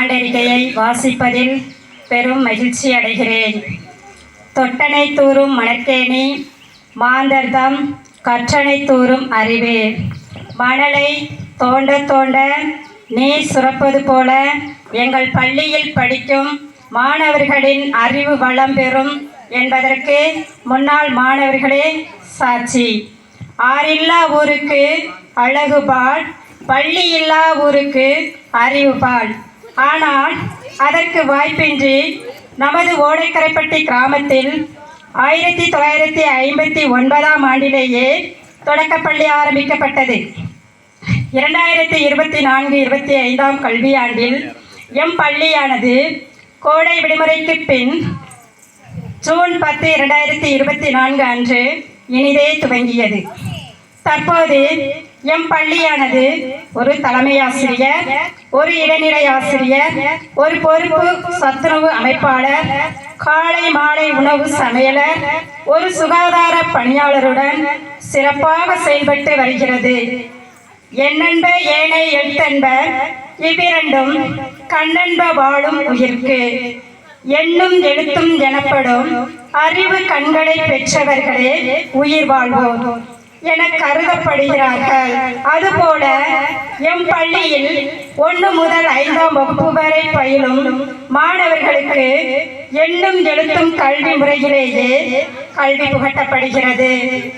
ஆண்டறிக்கையை வாசிப்பதில் பெரும் மகிழ்ச்சி அடைகிறேன். தொட்டனை தூறும் மணற்கேணி மாந்தர்தம் கற்றனை தூறும் அறிவு. மணலை தோண்ட தோண்ட நீர் சுரப்பது போல எங்கள் பள்ளியில் படிக்கும் மாணவர்களின் அறிவு வளம் பெறும் என்பதற்கு முன்னாள் மாணவர்களே சாட்சி. ஆறில்லா ஊருக்கு அழகுபால், பள்ளி இல்லா ஊருக்கு அறிவுபால். ஆனால் அதற்கு வாய்ப்பின்றி நமது ஓடைக்கரைப்பட்டி கிராமத்தில் 1959ஆம் ஆண்டிலேயே தொடக்கப்பள்ளி ஆரம்பிக்கப்பட்டது. 2024-25ஆம் கல்வியாண்டில் எம் பள்ளியானது கோடை விடுமுறைக்கு பின் ஜூன் 10, 2024 அன்று இனிதே துவங்கியது. தற்போது எம் பள்ளியானது ஒரு தலைமை ஆசிரியர், ஒரு இடைநிலை ஆசிரியர், ஒரு பொறுப்பு சத்துணவு அமைப்பாளர், காலை மாலை உணவு சமையலர், ஒரு சுகாதார பணியாளருடன் சிறப்பாக செயல்பட்டு வருகிறது. எண்ணென்ப ஏனை எழுத்தென்ப இவ்விரண்டும் கண்ணென்ப வாழும் உயிர்க்கு. எண்ணும் எழுத்தும் எனப்படும் அறிவு கண்களை பெற்றவர்களே உயிர் வாழ்வோர் என கருதப்படுகிறார்கள். அதுபோல எம் பள்ளியில் 1 முதல் 5ஆம் வகுப்பு வரை பயிலும் மாணவர்களுக்கு எண்ணும் எழுத்தும் கல்வி முறையிலேயே கல்வி புகட்டப்படுகிறது.